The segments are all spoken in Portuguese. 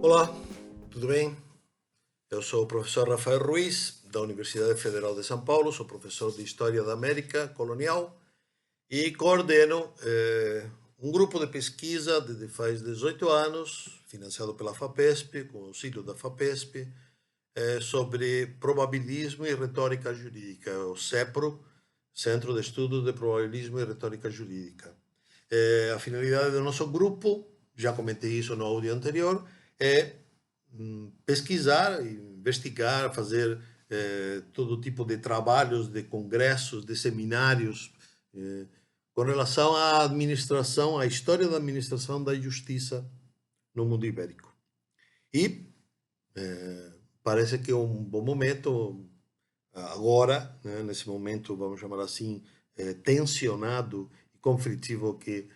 Olá, tudo bem? Eu sou o professor Rafael Ruiz, da Universidade Federal de São Paulo, sou professor de História da América Colonial e coordeno um grupo de pesquisa desde faz 18 anos, financiado pela FAPESP, com auxílio da FAPESP, sobre probabilismo e retórica jurídica, o CEPRO, Centro de Estudos de Probabilismo e Retórica Jurídica. A finalidade do nosso grupo, já comentei isso no áudio anterior, é pesquisar, investigar, fazer todo tipo de trabalhos, de congressos, de seminários com relação à administração, à história da administração da justiça no mundo ibérico. E parece que é um bom momento agora, né, nesse momento, vamos chamar assim, tensionado e conflitivo que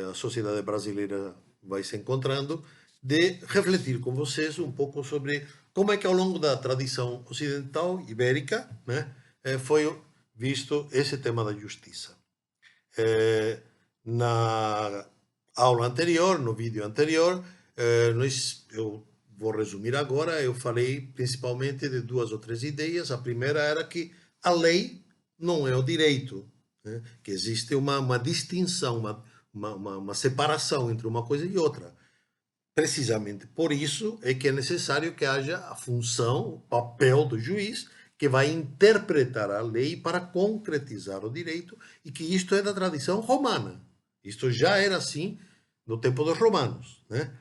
a sociedade brasileira vai se encontrando, de refletir com vocês um pouco sobre como é que ao longo da tradição ocidental ibérica, né, foi visto esse tema da justiça. Na aula anterior, no vídeo anterior, eu vou resumir agora, eu falei principalmente de duas ou três ideias. A primeira era que a lei não é o direito, né? Que existe uma distinção, uma separação entre uma coisa e outra. Precisamente por isso é que é necessário que haja a função, o papel do juiz, que vai interpretar a lei para concretizar o direito, e que isto é da tradição romana. Isto já era assim no tempo dos romanos, né?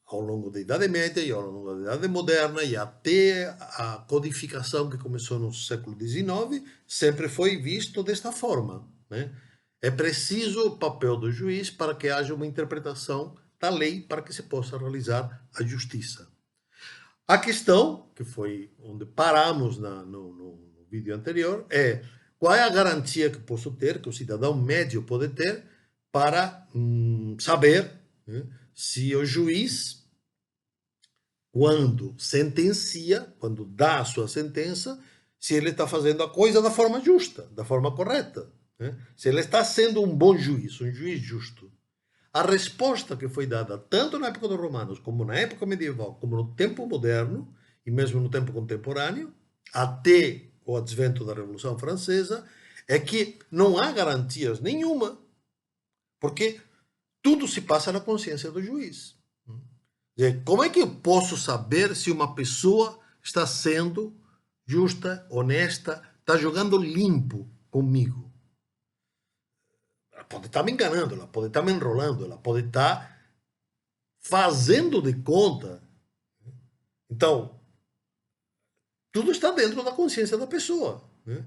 Ao longo da Idade Média e ao longo da Idade Moderna e até a codificação que começou no século XIX, sempre foi visto desta forma, né? É preciso o papel do juiz para que haja uma interpretação da lei para que se possa realizar a justiça. A questão, que foi onde paramos no vídeo anterior, é qual é a garantia que posso ter, que o cidadão médio pode ter, para saber, né, se o juiz, quando sentencia, quando dá a sua sentença, se ele está fazendo a coisa da forma justa, da forma correta, né? Se ele está sendo um bom juiz, um juiz justo. A resposta que foi dada tanto na época dos romanos, como na época medieval, como no tempo moderno, e mesmo no tempo contemporâneo, até o advento da Revolução Francesa, é que não há garantias nenhuma, porque tudo se passa na consciência do juiz. Como é que eu posso saber se uma pessoa está sendo justa, honesta, está jogando limpo comigo? Ela pode estar me enganando, ela pode estar me enrolando, ela pode estar fazendo de conta. Então, tudo está dentro da consciência da pessoa, né?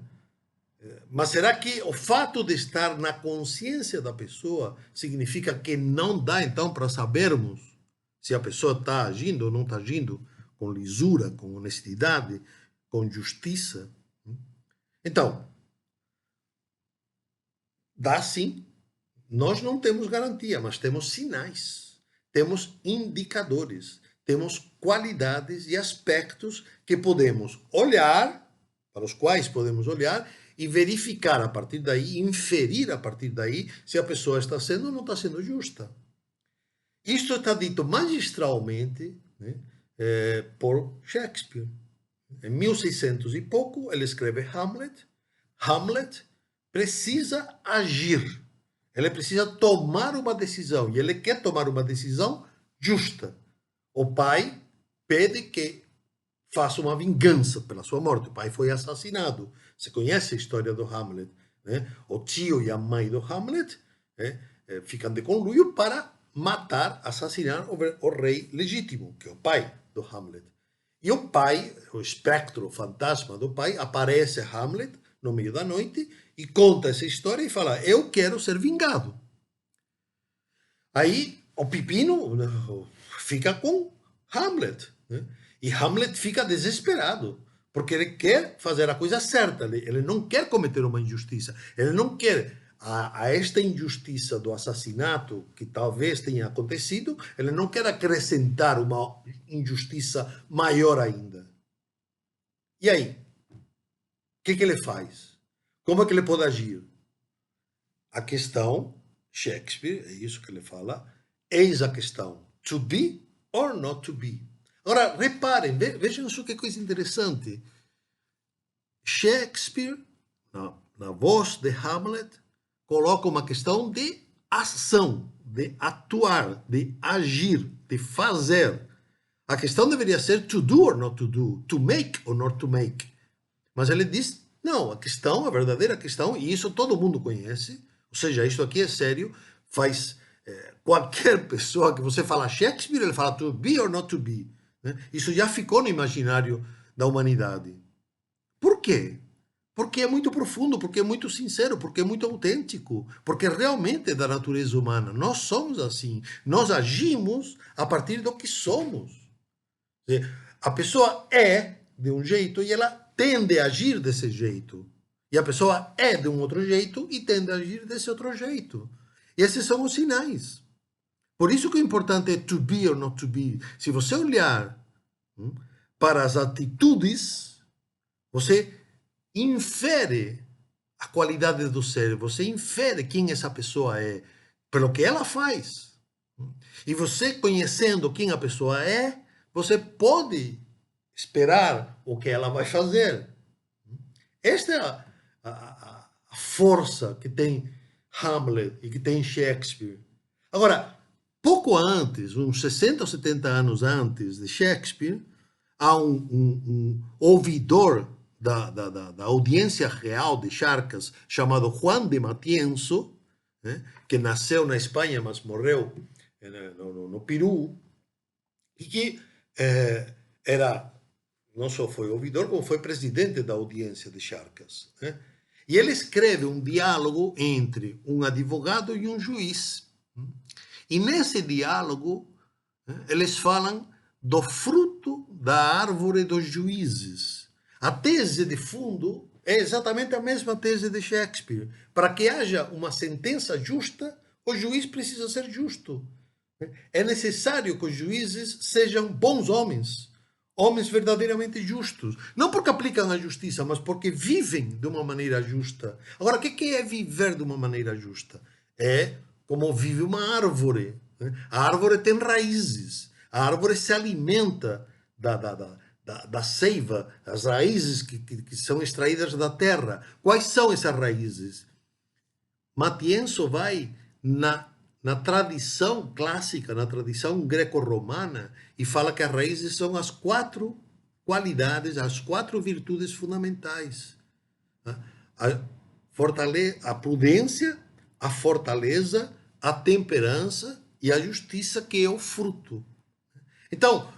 Mas será que o fato de estar na consciência da pessoa significa que não dá, então, para sabermos se a pessoa está agindo ou não está agindo com lisura, com honestidade, com justiça? Então, dá sim. Nós não temos garantia, mas temos sinais, temos indicadores, temos qualidades e aspectos que podemos olhar, para os quais podemos olhar e verificar a partir daí, inferir a partir daí, se a pessoa está sendo ou não está sendo justa. Isto está dito magistralmente, né, por Shakespeare. Em 1600 e pouco, ele escreve Hamlet. Hamlet precisa agir. Ele precisa tomar uma decisão. E ele quer tomar uma decisão justa. O pai pede que faça uma vingança pela sua morte. O pai foi assassinado. Você conhece a história do Hamlet, né? O tio e a mãe do Hamlet, né, ficam de conluio para matar, assassinar o rei legítimo, que é o pai do Hamlet. E o pai, o espectro, o fantasma do pai, aparece a Hamlet no meio da noite e conta essa história e fala: eu quero ser vingado. Aí o Pepino fica com Hamlet, né? E Hamlet fica desesperado, porque ele quer fazer a coisa certa, ele não quer cometer uma injustiça, ele não quer a esta injustiça do assassinato que talvez tenha acontecido, ele não quer acrescentar uma injustiça maior ainda. E aí? O que ele faz? Como é que ele pode agir? A questão, Shakespeare, é isso que ele fala, eis a questão, to be or not to be. Agora, reparem, vejam só que coisa interessante. Shakespeare, na voz de Hamlet, coloca uma questão de ação, de atuar, de agir, de fazer. A questão deveria ser to do or not to do, to make or not to make. Mas ele diz, não, a verdadeira questão, e isso todo mundo conhece, ou seja, isso aqui é sério, faz qualquer pessoa que você fala Shakespeare, ele fala to be or not to be. Né? Isso já ficou no imaginário da humanidade. Por quê? Porque é muito profundo, porque é muito sincero, porque é muito autêntico, porque realmente é da natureza humana. Nós somos assim, nós agimos a partir do que somos. A pessoa é de um jeito e ela tende a agir desse jeito. E a pessoa é de um outro jeito e tende a agir desse outro jeito. E esses são os sinais. Por isso que o importante é to be or not to be. Se você olhar para as atitudes, você infere a qualidade do ser, você infere quem essa pessoa é, pelo que ela faz. E você conhecendo quem a pessoa é, você pode esperar o que ela vai fazer. Esta é a força que tem Hamlet e que tem Shakespeare. Agora, pouco antes, uns 60 ou 70 anos antes de Shakespeare, há um ouvidor da audiência real de Charcas, chamado Juan de Matienzo, né, que nasceu na Espanha, mas morreu no Peru, e que era, não só foi ouvidor, como foi presidente da audiência de Charcas. Né? E ele escreve um diálogo entre um advogado e um juiz. E nesse diálogo, eles falam do fruto da árvore dos juízes. A tese de fundo é exatamente a mesma tese de Shakespeare. Para que haja uma sentença justa, o juiz precisa ser justo. É necessário que os juízes sejam bons homens, homens verdadeiramente justos. Não porque aplicam a justiça, mas porque vivem de uma maneira justa. Agora, o que é viver de uma maneira justa? É como vive uma árvore. A árvore tem raízes. A árvore se alimenta da seiva, as raízes que são extraídas da terra. Quais são essas raízes? Matienzo vai na tradição clássica, na tradição greco-romana, e fala que as raízes são as 4 qualidades, as 4 virtudes fundamentais. A prudência, a fortaleza, a temperança e a justiça, que é o fruto. Então,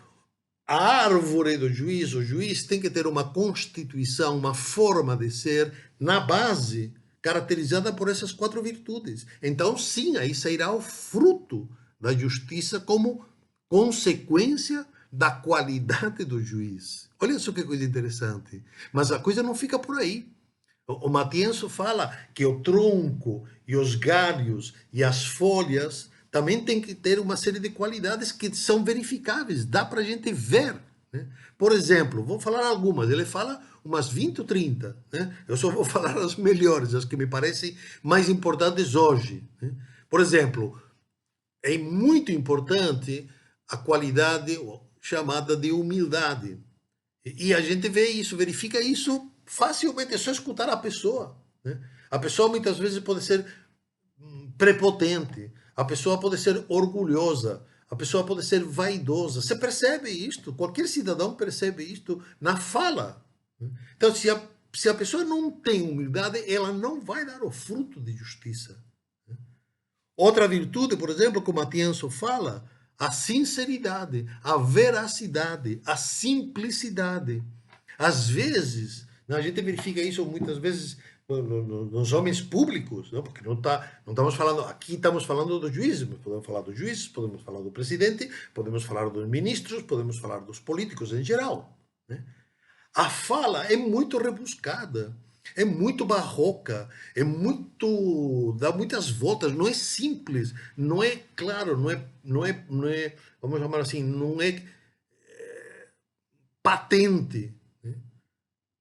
a árvore do juiz, o juiz tem que ter uma constituição, uma forma de ser na base, caracterizada por essas 4 virtudes. Então, sim, aí sairá o fruto da justiça como consequência da qualidade do juiz. Olha só que coisa interessante. Mas a coisa não fica por aí. O Matienzo fala que o tronco e os galhos e as folhas também tem que ter uma série de qualidades que são verificáveis, dá para a gente ver. Né? Por exemplo, vou falar algumas, ele fala umas 20 ou 30. Né? Eu só vou falar as melhores, as que me parecem mais importantes hoje. Né? Por exemplo, é muito importante a qualidade chamada de humildade. E a gente vê isso, verifica isso facilmente, é só escutar a pessoa. Né? A pessoa muitas vezes pode ser prepotente, a pessoa pode ser orgulhosa, a pessoa pode ser vaidosa. Você percebe isto? Qualquer cidadão percebe isto na fala. Então, se a pessoa não tem humildade, ela não vai dar o fruto de justiça. Outra virtude, por exemplo, que o Matienzo fala, a sinceridade, a veracidade, a simplicidade. Às vezes, a gente verifica isso muitas vezes nos homens públicos, não? Porque não estamos falando, aqui estamos falando dos juízes, podemos falar dos juízes, podemos falar do presidente, podemos falar dos ministros, podemos falar dos políticos em geral. Né? A fala é muito rebuscada, é muito barroca, dá muitas voltas, não é simples, não é claro, não é, vamos chamar assim, não é patente.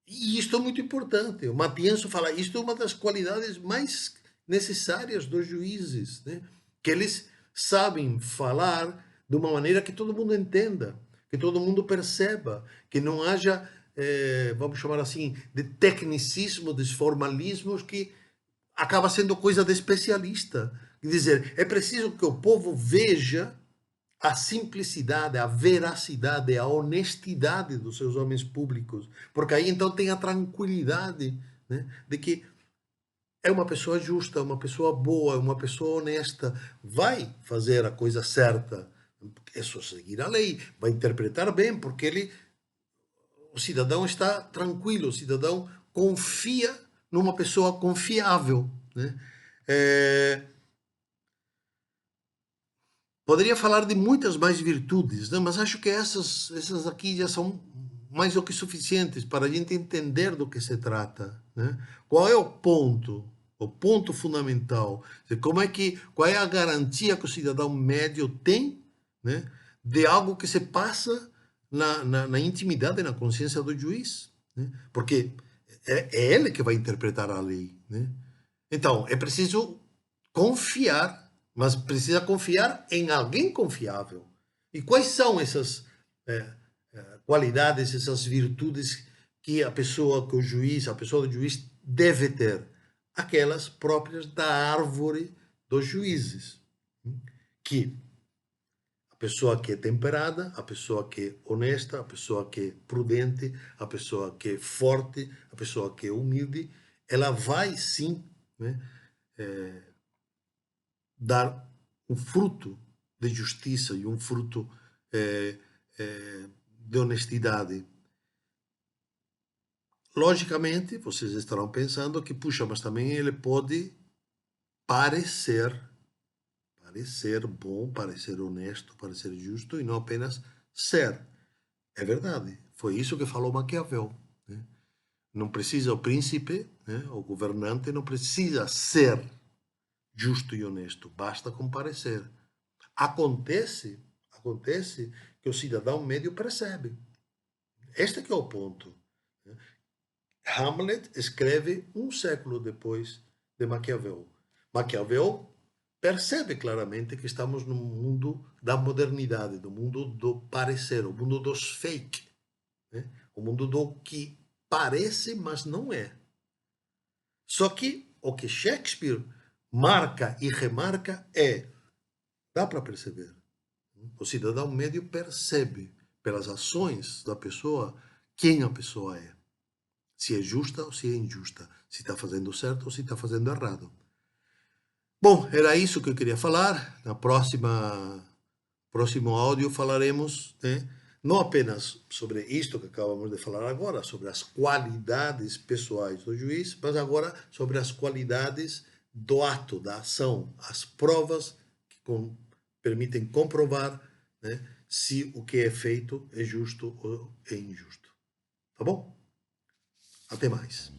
E isto é muito importante. O Matienzo fala, isto é uma das qualidades mais necessárias dos juízes, né? Que eles sabem falar de uma maneira que todo mundo entenda, que todo mundo perceba, que não haja, vamos chamar assim, de tecnicismo, de formalismos que acaba sendo coisa de especialista. Quer dizer, é preciso que o povo veja a simplicidade, a veracidade, a honestidade dos seus homens públicos, porque aí então tem a tranquilidade, né, de que é uma pessoa justa, uma pessoa boa, uma pessoa honesta, vai fazer a coisa certa, é só seguir a lei, vai interpretar bem, porque o cidadão está tranquilo, o cidadão confia numa pessoa confiável, né? É, poderia falar de muitas mais virtudes, né? Mas acho que essas aqui já são mais do que suficientes para a gente entender do que se trata, né? Qual é o ponto? O ponto fundamental. Qual é a garantia que o cidadão médio tem, né, de algo que se passa na intimidade, na consciência do juiz, né? Porque é ele que vai interpretar a lei, né? Então, é preciso confiar, mas precisa confiar em alguém confiável. E quais são essas eh, qualidades, essas virtudes que a pessoa, que o juiz, a pessoa do juiz deve ter? Aquelas próprias da árvore dos juízes. Que a pessoa que é temperada, a pessoa que é honesta, a pessoa que é prudente, a pessoa que é forte, a pessoa que é humilde, ela vai sim, né, dar um fruto de justiça e um fruto eh, de honestidade. Logicamente, vocês estarão pensando que, puxa, mas também ele pode parecer, parecer bom, parecer honesto, parecer justo e não apenas ser. É verdade. Foi isso que falou Maquiavel, né? Não precisa o príncipe, né, o governante, não precisa ser justo e honesto, basta comparecer. Acontece que o cidadão médio percebe. Este que é o ponto. Hamlet escreve um século depois de Maquiavel. Maquiavel percebe claramente que estamos no mundo da modernidade, do mundo do parecer, o mundo dos fake, né? O mundo do que parece, mas não é. Só que o que Shakespeare marca e remarca é, dá para perceber, o cidadão médio percebe pelas ações da pessoa quem a pessoa é. Se é justa ou se é injusta. Se está fazendo certo ou se está fazendo errado. Bom, era isso que eu queria falar. Na próximo áudio falaremos, né, não apenas sobre isto que acabamos de falar agora, sobre as qualidades pessoais do juiz, mas agora sobre as qualidades do ato, da ação, as provas que permitem comprovar, né, se o que é feito é justo ou é injusto. Tá bom? Até mais.